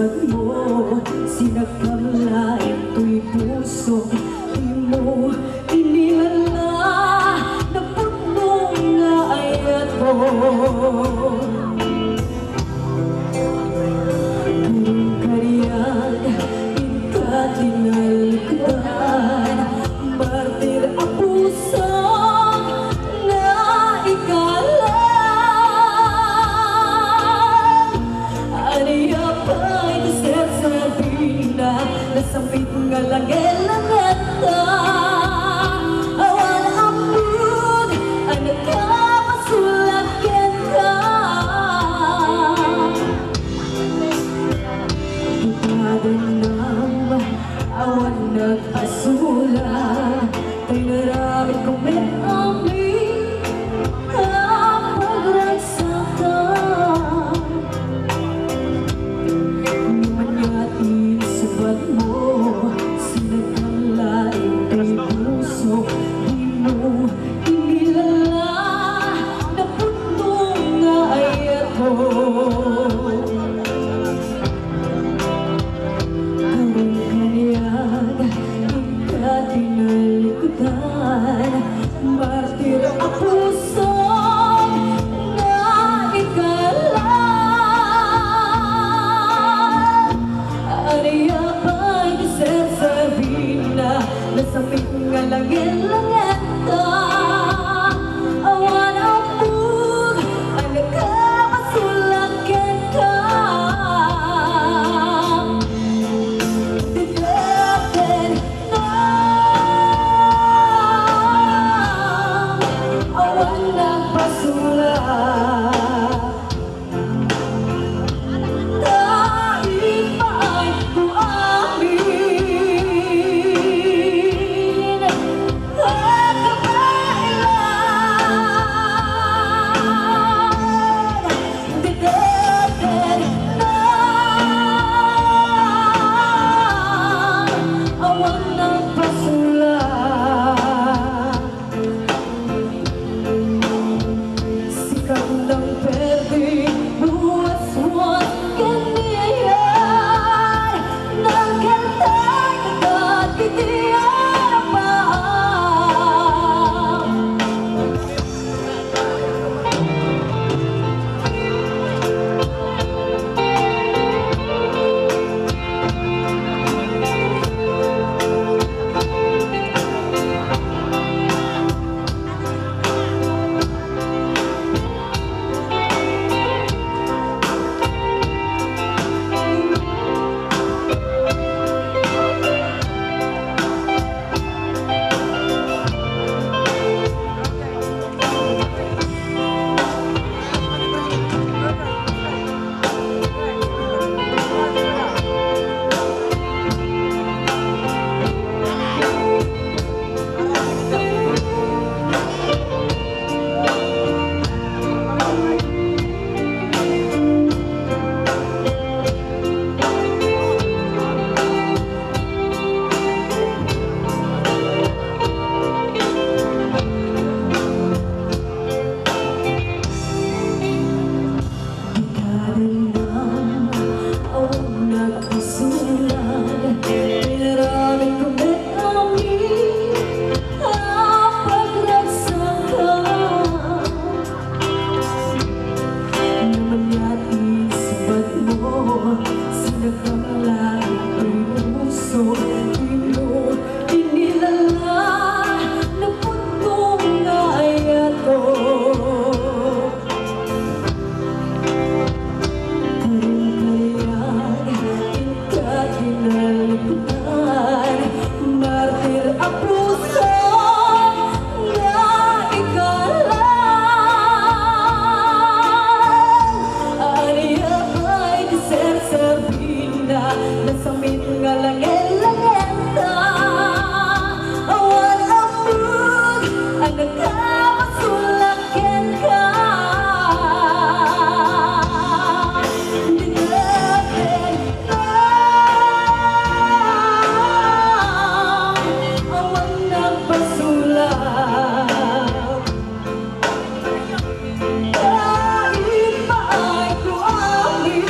sugat mo, sinakamla ito'y puso. Di mo inilala na puno nga ayat mo. Purong kariyag, ikatinalikutan, martir ang puso na ikalan. Aniya pa'y deserservina, nasambit nga langel-langeta. Awan ambud, ang nagkapasulakin ka. Ikadenam, awan nagpasulat, kay naramit kong may amin ang pagragsakan. Numanyatin subat mo, sinagkalain kay puso. Di mo inilala na puno nga ayat mo. Martir ang puso na ikalan. Aniya pa'y deserservina, nasambit nga langel-langeta. Awan ambug, ang nagkapasulakin ka. Didapin na awan nagpasulat. Dahil paa'y buamin at kabailan. Didapin na awan nagpasulat. Sikap ng pwede, buwas-was ganyan. Nagkantay agad, hindi harapan. Ikadenam, awan nagpasulat, pinaramit kong may amin ang pagragsakan. Numanyatin subat mo, sinakamla ito'y puso. Di mo inilala na puno nga ayat mo. Martir ang puso na ikalan. Aniya pa'y deserservina, nasambit nga langel-langeta. Awan ambug, ang nagkapasulakin ka. Didapin na awan nagpasulat. Dahil paa'y buamin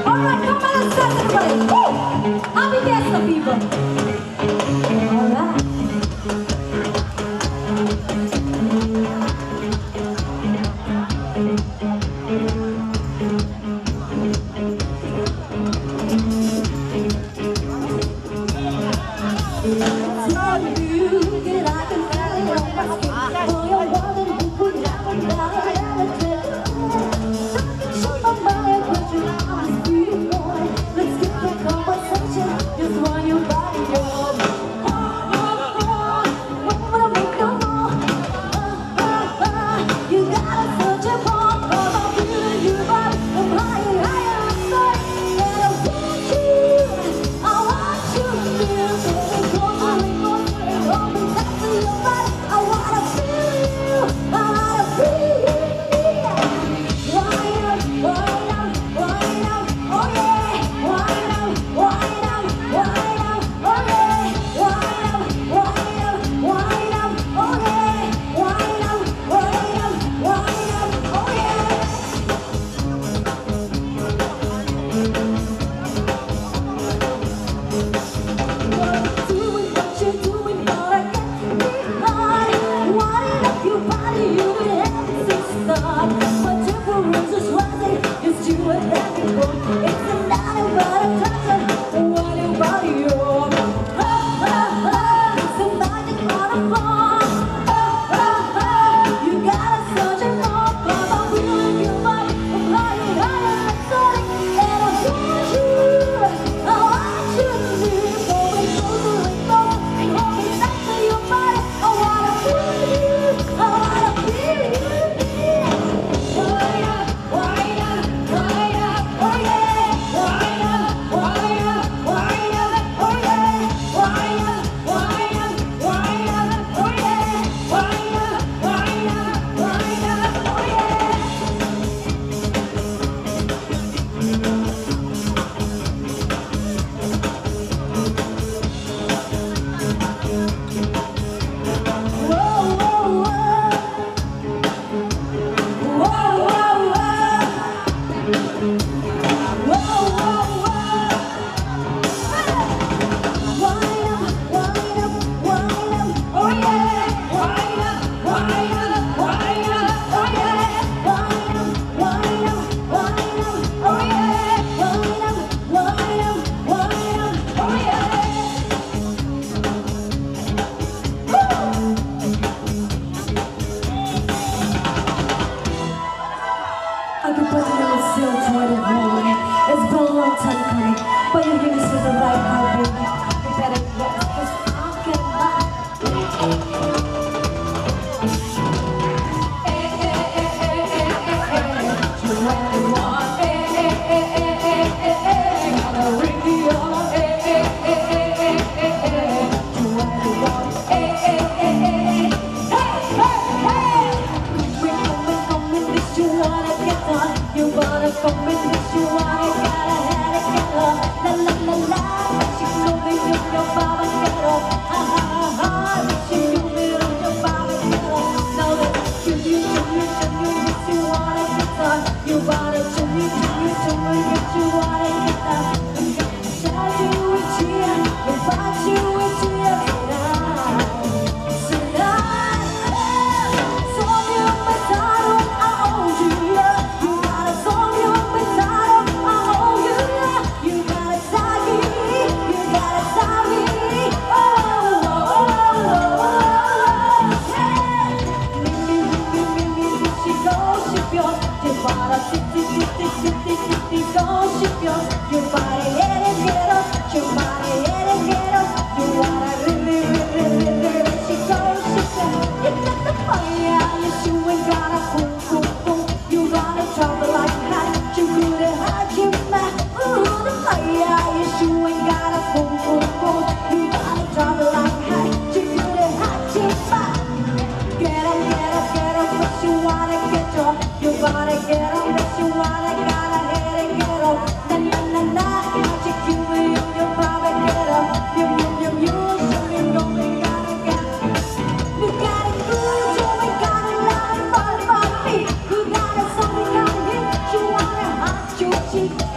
Alright, come on, let's dance everybody. Woo! Happy Fiesta, people. Alright. Tell you that I can feel it on my skin. For your one and you would never die. Let's get the conversation, just want your body warm. Wanna make no more. You gotta search and walk, 'cause I'm feeling your body. I'm higher, higher inside, and I want you to feel it. Closer and closer, and hold me tight to your body. I wanna feel you, I wanna feel you. Wind up, wind up, wind up, oh yeah. Wind up, wind up, wind up, oh yeah. Wind up, wind up, wind up, oh yeah. Wind up, wind up, wind up, oh yeah. Doing what you're doing, but I can't be hard. Winding up your body, you've been having since the start. My temperature is rising, it's you and that before. It's a night about a touch, what your body on. It's a magic on the floor. You gotta search and walk, 'cause I'm feeling your body. I'm higher, higher, exotic, and I want you to live. Going closer and closer, and hold me tight to your body. I wanna feel you, I wanna feel you. Wind up, wind up, wind up, oh yeah. Wind up, wind up, wind up, oh yeah. Wind up, wind up, wind up, oh yeah. Wind up, wind up, wind up, oh yeah. Whoa, whoa, whoa. Whoa, whoa, whoa. Whoa, whoa, whoa. Wind up, wind up, wind up, oh yeah. Wind up, wind up, wind up, oh yeah. Wind up, wind up, wind up, oh yeah. Wind up, wind up, wind up, oh yeah. I've been putting on a still toward the moon. It's been a long time coming, but you're here to see the right heart, baby. You better get it, 'cause I'm getting mine. You only want, gotta ring the alarm. You only want, hey, hey, come in, this you wanna get on. You wanna come in, this you wanna, gotta have it, get on. La la la la, she know me, your baba get on. Ha ha ha, she knew me, your baba get on. Now that you, this you wanna get on. You wanna this you wanna get on. Shall you with cheer, invite you with cheer tonight. Tonight, 싶여 Your body head and get up Your body head and get up You wanna really let you go 싶여 You got the fire Yes you ain't gotta boom boom boom You wanna trouble like hot 준비를 하지 마 Ooh the fire Yes you ain't gotta boom boom boom You wanna trouble like hot 준비를 하지 마 Get up, what you wanna get up Your body get up, what you wanna gotta head and get up Na na na na 아직 기회 your body get up You show me no we gotta get You got it good, you ain't got it loud for me You got it something on you, you wanna hot you cheek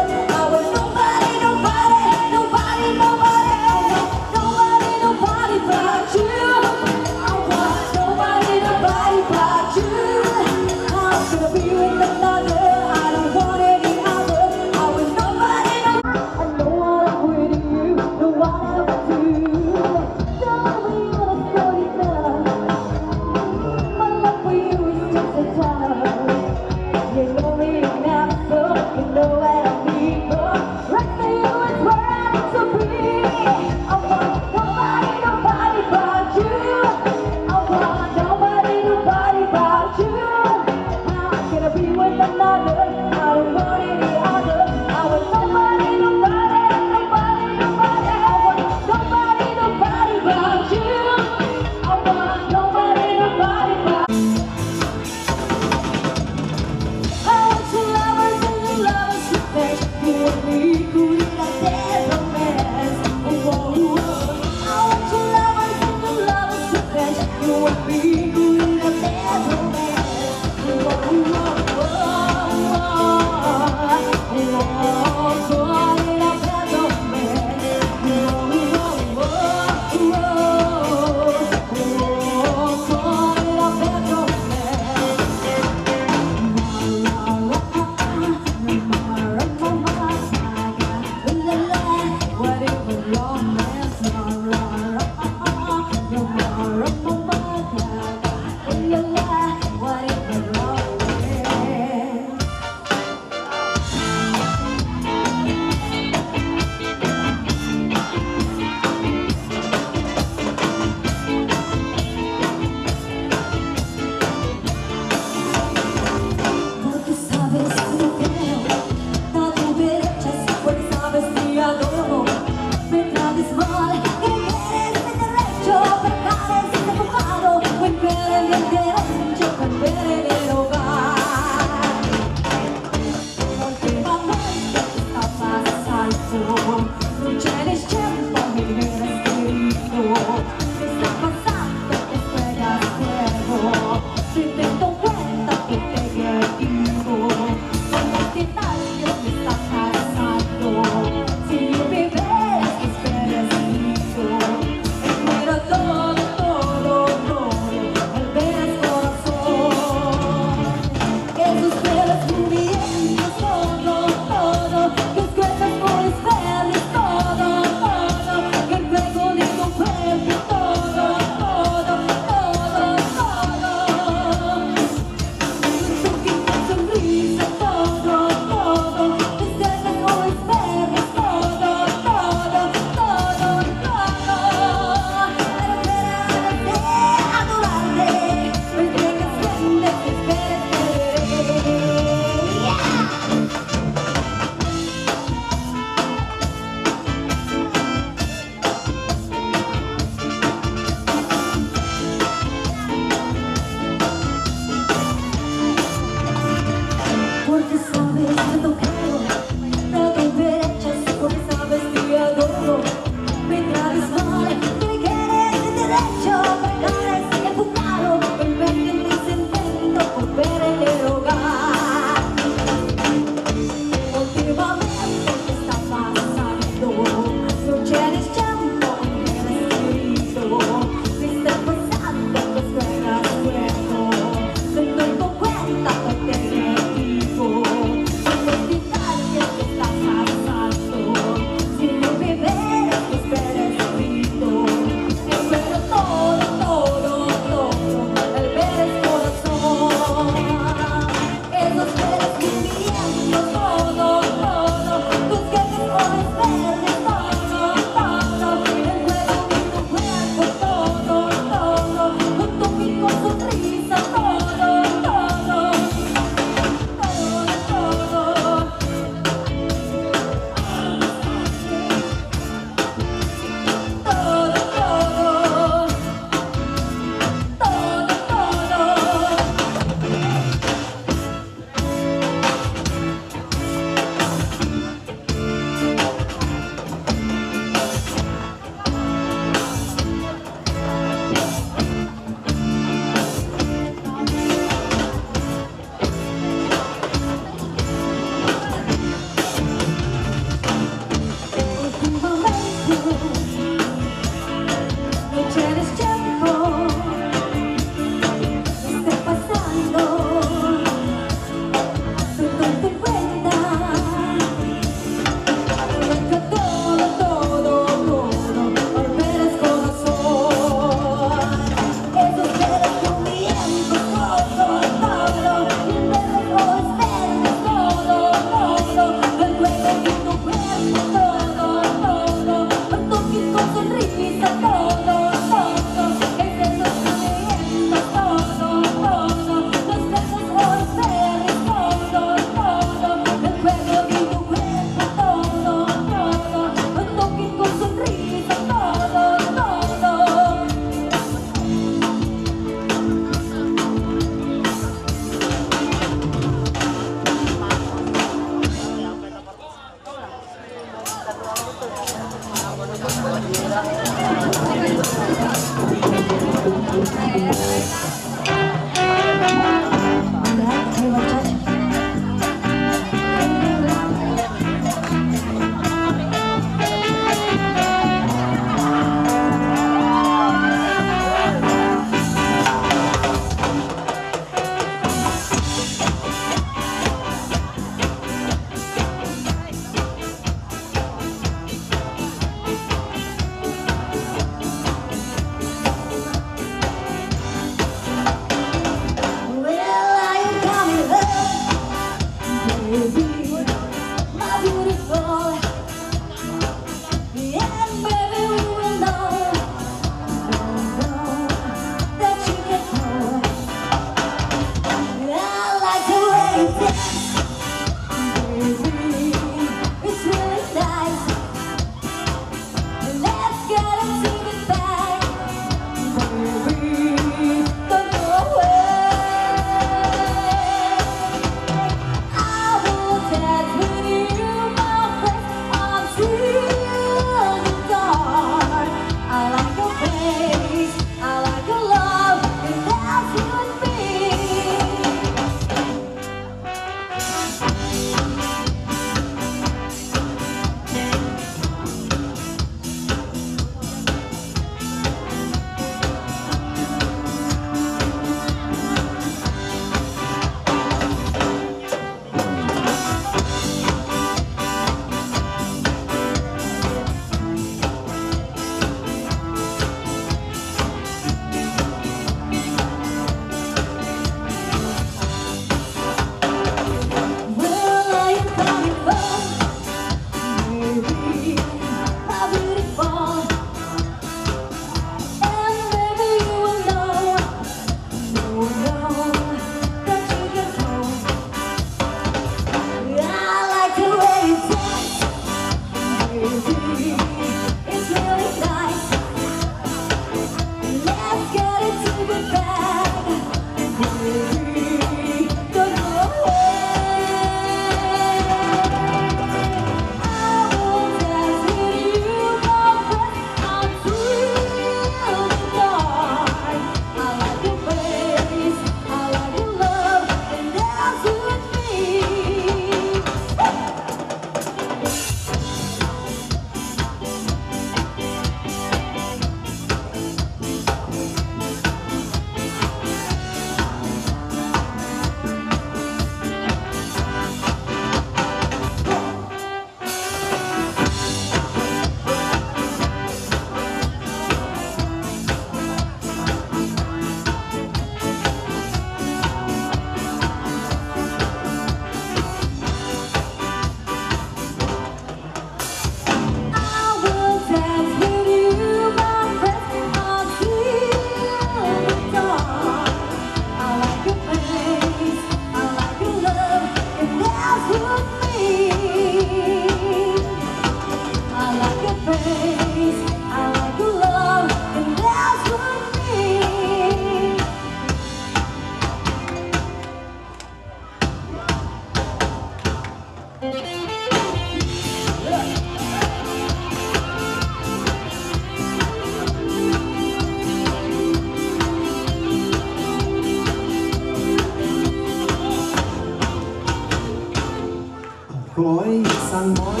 Khói sang mỏi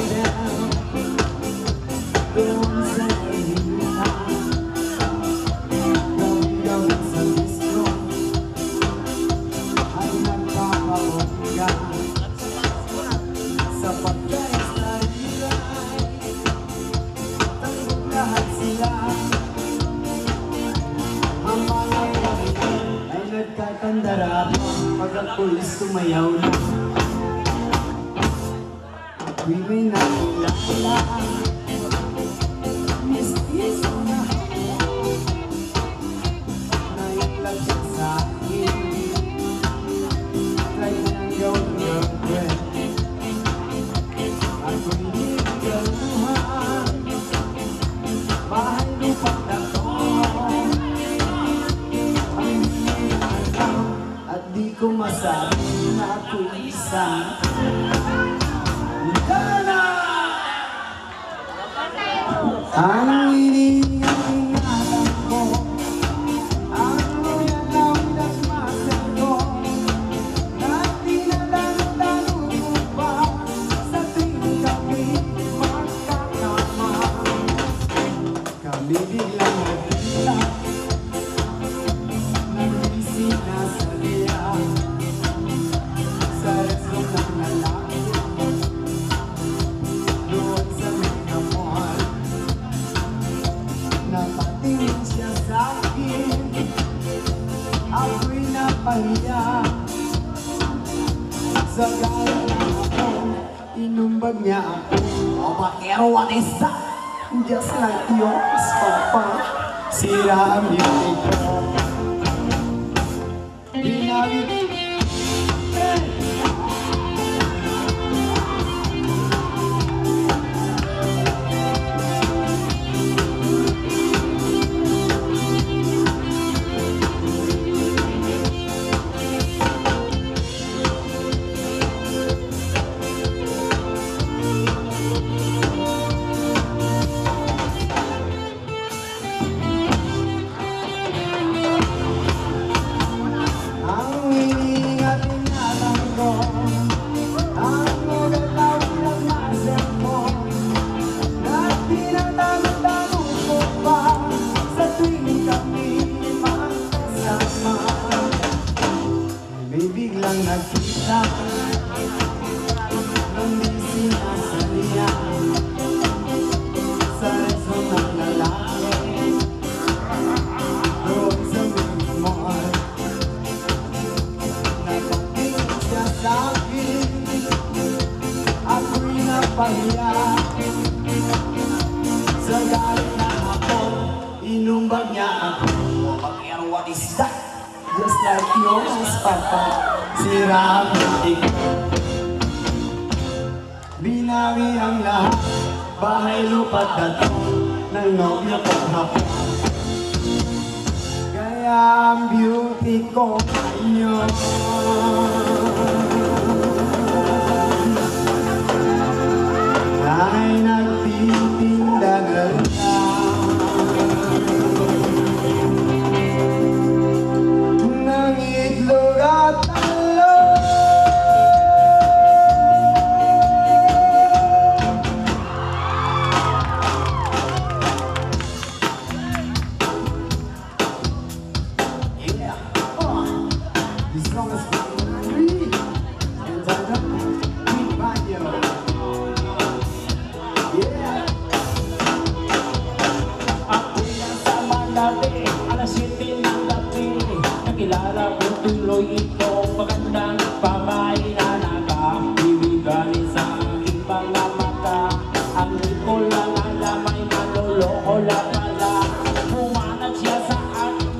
đeo đón dây ta đông sa disco ay nagpapabongga sa pagkaisa nilay tanggap lahat sila ang mga kaibigan ay nagkakandarapang pag ang pulis tumayaw na. We may not kilala mistiso na ako nailagyan sa akin. Try nang gawin girlfriend ako'y niligaluhan bahay lupang na to ang hindi alam at di ko masabi na ako'y isang ang iniingatan ko, ang sinasadya sa resto ng lalaki doon sa Mega Mall. Napatingin siya sa akin, ako'y napahiya. Sa gala lang ako, inumbag niya ako. Oh, bakero, what is that? Just like yours, Papa. Sira ang beauty ko. Binawit. Biglang nagkita nung di sinasaliya sa resto ng lalaki doon sa Mega Mall. Napatingin siya sa akin, ako'y napahiya. Sa galit na ako, inumbag niya ako. Oh, bakero, what is that? Just like yours, Papa. Sira ang beauty ko. Binawi ang lahat, bahay, lupa't dato ng nobyo kong hapon. Kaya ang beauty ko ngayon ay nagtitinda na lang ng itlog at talong. Yeah, this song is free and entitled Sweet Banyo. Yeah. Ako yan sa Mandabi, alas 7 ng gabi. Nakilala ko tuloy ito, magandang babae na nakabibiganin sa aking mga mata. Ang ko lang alam ay manloloko lang pala. Pumanat siya sa akin,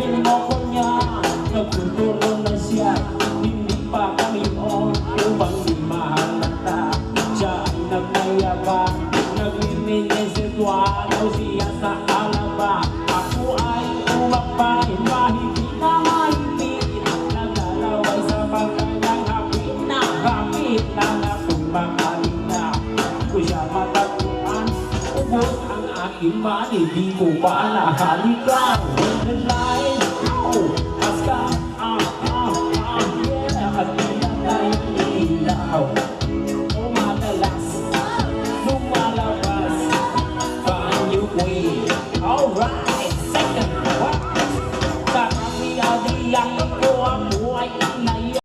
yung mo ko niya. Nagtuturo na siya, hindi pa kami on. Upang di mahalata, siya ay nagmayabang. Nagmiminisituano siya sa alaba. Ako ay umakbay, mahigit na mahigit. Naglalaway sa pagkanyang hapit na hapit lang akong makalina. Kung siya matatuan, ubos ang aking mani, di ko pa nahalikan. When the light